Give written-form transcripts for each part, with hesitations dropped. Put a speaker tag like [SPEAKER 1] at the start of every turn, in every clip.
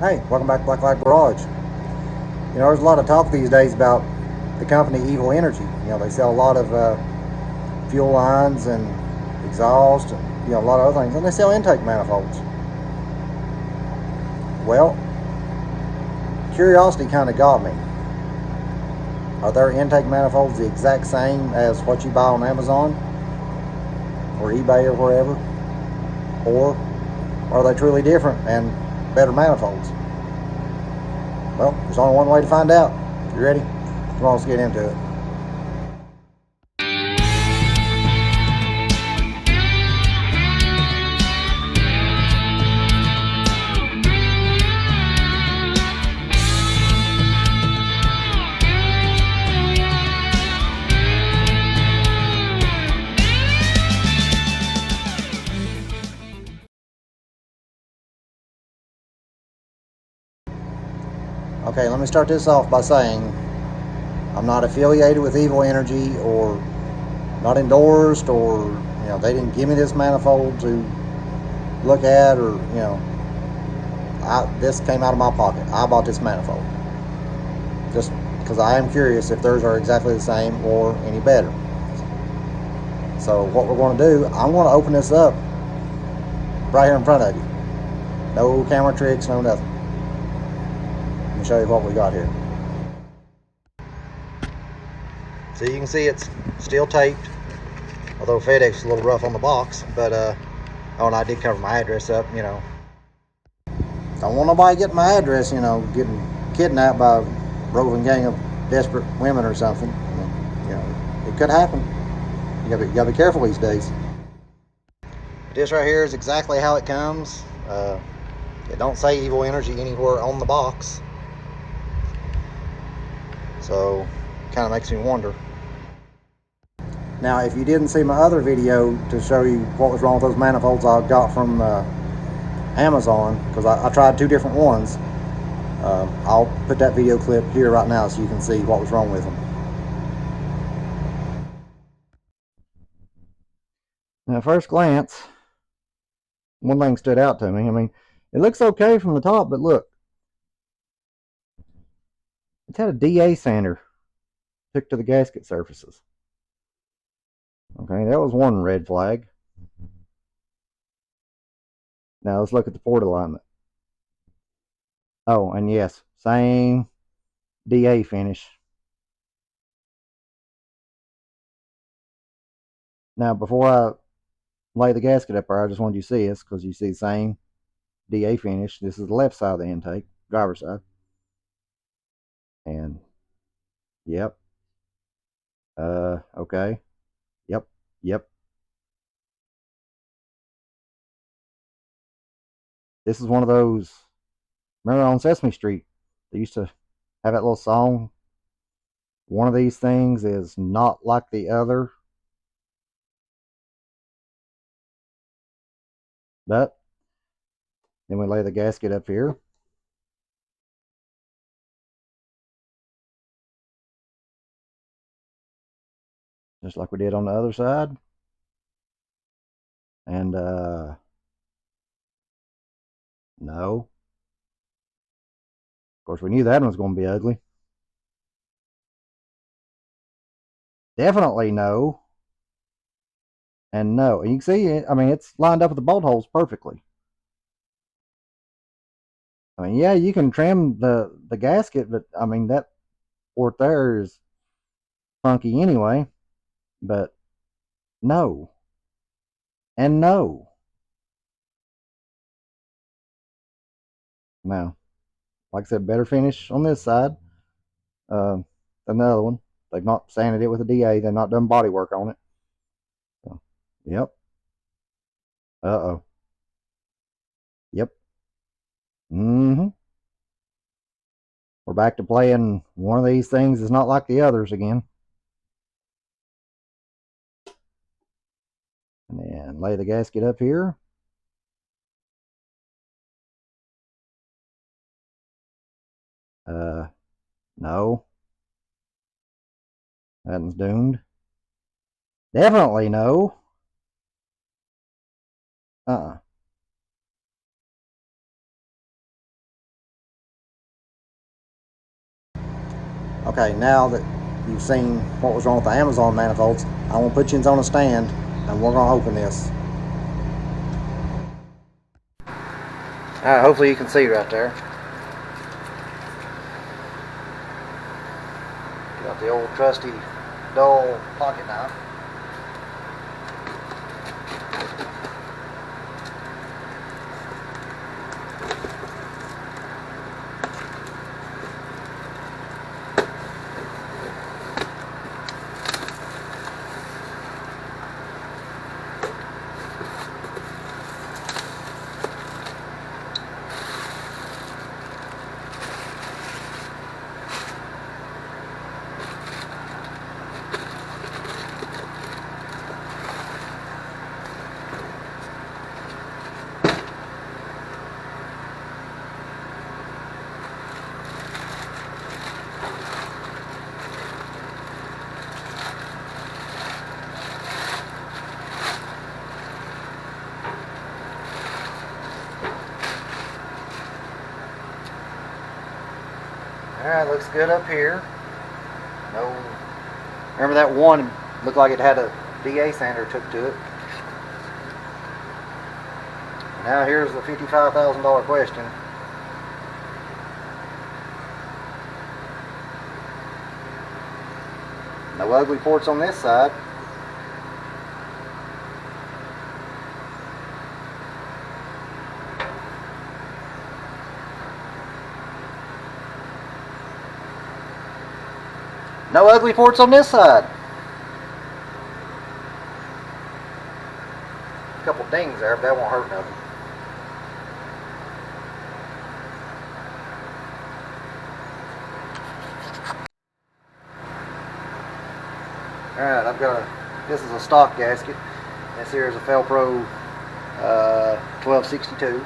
[SPEAKER 1] Hey, welcome back to Black Light Garage. There's a lot of talk these days about the company Evil Energy. They sell a lot of fuel lines and exhaust and, a lot of other things. And they sell intake manifolds. Well, curiosity kind of got me. Are their intake manifolds the exact same as what you buy on Amazon or eBay or wherever? Or are they truly different and better manifolds? Well, there's only one way to find out. You ready? Come on, let's get into it. Okay, let me start this off by saying I'm not affiliated with Evil Energy or not endorsed or, they didn't give me this manifold to look at or, this came out of my pocket. I bought this manifold just because I am curious if theirs are exactly the same or any better. So what we're going to do, I'm going to open this up right here in front of you. No camera tricks, no nothing. Let me show you what we got here. So you can see it's still taped, although FedEx is a little rough on the box, but oh, and I did cover my address up, Don't want nobody getting my address, getting kidnapped by a roving gang of desperate women or something. It could happen. You gotta be careful these days. This right here is exactly how it comes. It don't say Evil Energy anywhere on the box, so kind of makes me wonder. Now, if you didn't see my other video to show you what was wrong with those manifolds I got from Amazon, because I tried two different ones, I'll put that video clip here right now so you can see what was wrong with them. Now, at first glance, one thing stood out to me. I mean, it looks okay from the top, but look, it's had a DA sander hooked to the gasket surfaces. Okay, that was one red flag. Now let's look at the port alignment. Oh, and yes, same DA finish. Now, before I lay the gasket up there, I just wanted you to see this because you see the same DA finish. This is the left side of the intake, driver's side. And yep. Okay. Yep. This is one of those. Remember on Sesame Street, they used to have that little song. One of these things is not like the other. But then we lay the gasket up here. Just like we did on the other side. And no. Of course, we knew that one was going to be ugly. Definitely no. And no. And you can see it. I mean, it's lined up with the bolt holes perfectly. I mean, yeah, you can trim the gasket, but I mean, that port there is funky anyway. But no. And no. Now, like I said, better finish on this side than the other one. They've not sanded it with a DA. They've not done body work on it. So, yep. Uh-oh. Yep. Mm-hmm. We're back to playing one of these things is not like the others again. And then lay the gasket up here. No. That one's doomed. Definitely no. Uh-uh. Okay, now that you've seen what was wrong with the Amazon manifolds, I want to put you on a stand and we're going to open this. Alright, hopefully you can see right there. Got the old trusty dull pocket knife. Alright, looks good up here. No, remember that one looked like it had a DA sander took to it. Now here's the $55,000 question. No ugly ports on this side. No ugly ports on this side. A couple dings there, but that won't hurt nothing. Alright, I've got this is a stock gasket. This here is a Felpro 1262.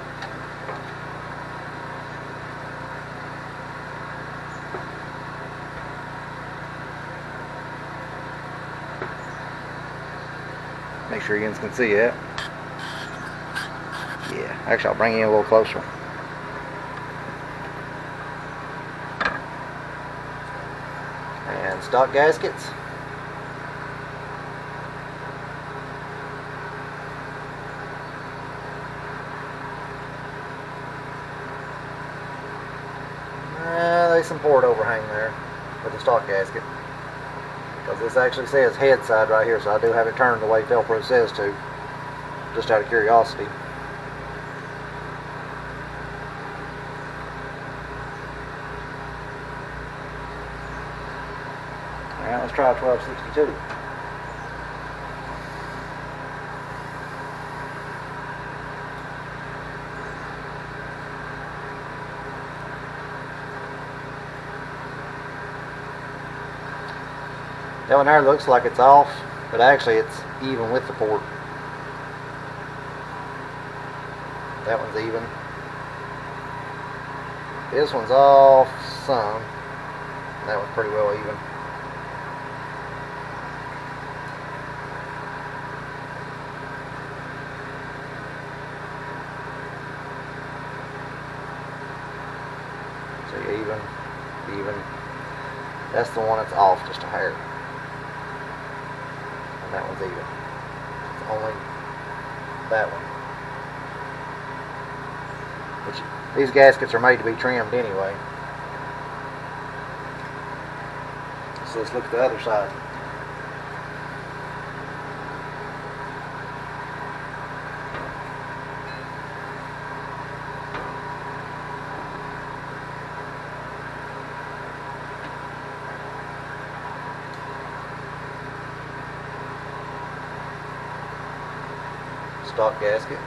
[SPEAKER 1] Make sure you guys can see it. Yeah, actually I'll bring you in a little closer. And stock gaskets. There's some port overhang there with the stock gasket. Because this actually says head side right here, so I do have it turned the way Felpro says to, just out of curiosity. Alright, let's try 1262. That one there looks like it's off, but actually it's even with the port. That one's even. This one's off some. That one's pretty well even. So even. That's the one that's off just a hair. And that one's even. It's only that one. Which, these gaskets are made to be trimmed anyway. So let's look at the other side. Stock gasket.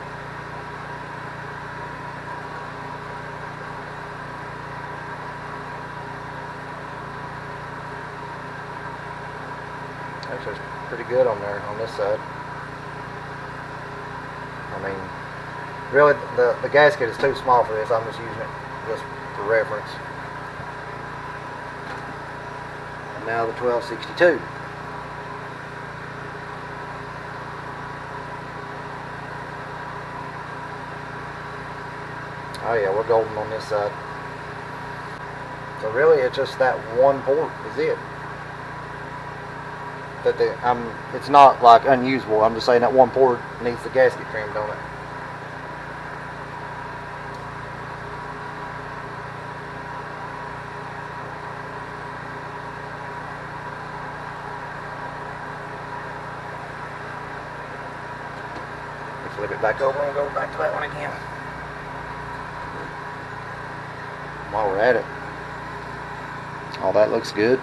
[SPEAKER 1] Actually, it's pretty good on there, on this side. I mean, really, the gasket is too small for this. I'm just using it just for reference. And now the 1262. Oh yeah, we're golden on this side. So really, it's just that one port is it. It's not like unusable. I'm just saying that one port needs the gasket trimmed on it. Flip it back over and go back to that one again. While we're at it, all that looks good.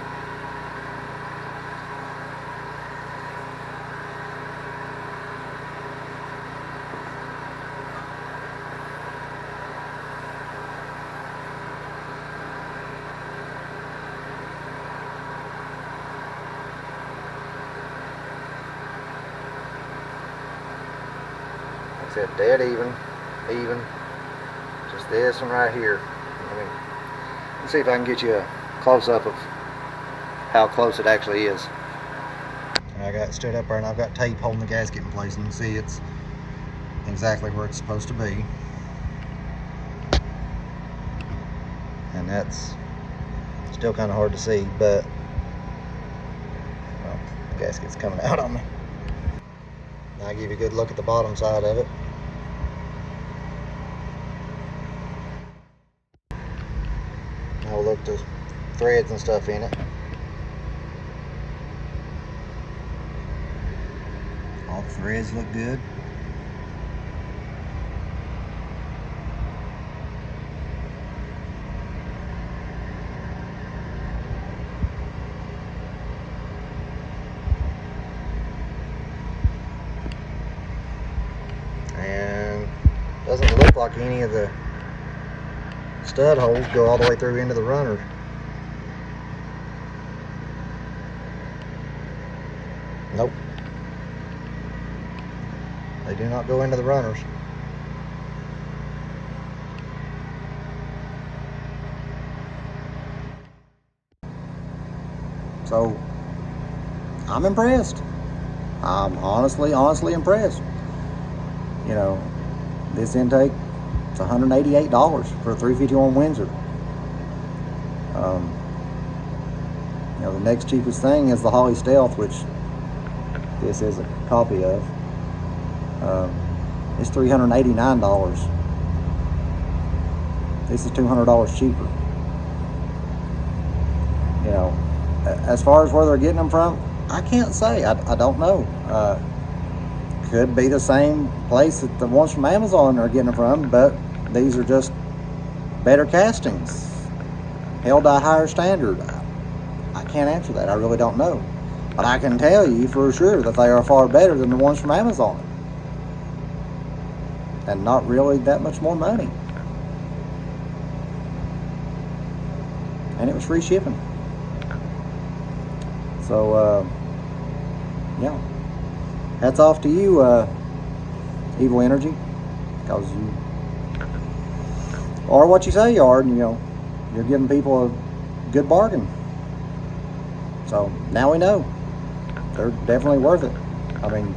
[SPEAKER 1] Like I said, dead even. Just this one right here. Let's see if I can get you a close-up of how close it actually is. I got it stood up there and I've got tape holding the gasket in place, and you can see it's exactly where it's supposed to be. And that's still kind of hard to see, but well, the gasket's coming out on me. Now I'll give you a good look at the bottom side of it. Now we'll look at the threads and stuff in it. All the threads look good. And doesn't look like any of the stud holes go all the way through into the runners. Nope. They do not go into the runners. So I'm impressed. I'm honestly impressed. You know, this intake, it's $188 for a 351 Windsor. You know, the next cheapest thing is the Holly Stealth, which this is a copy of. It's $389. This is $200 cheaper. You know, as far as where they're getting them from, I can't say. I don't know. Could be the same place that the ones from Amazon are getting them from, but these are just better castings, held to a higher standard. I can't answer that. I really don't know. But I can tell you for sure that they are far better than the ones from Amazon. And not really that much more money. And it was free shipping. So, yeah. Hats off to you, Evil Energy. Because you are what you say you are, and, you know, you're giving people a good bargain. So, now we know. They're definitely worth it. I mean,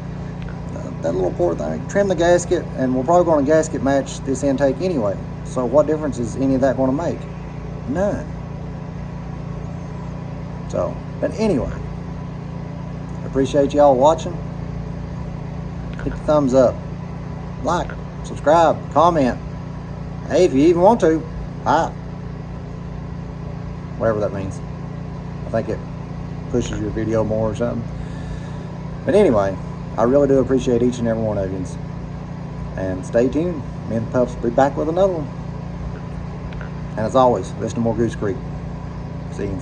[SPEAKER 1] that little port thing, trim the gasket, and we're probably going to gasket match this intake anyway. So what difference is any of that going to make? None. So, but anyway, appreciate y'all watching. Hit the thumbs up, like, subscribe, comment. Hey, if you even want to, hi. Whatever that means. I think it pushes your video more or something. But anyway, I really do appreciate each and every one of you. And stay tuned. Me and the pups will be back with another one. And as always, listen to more Goose Creek. See you.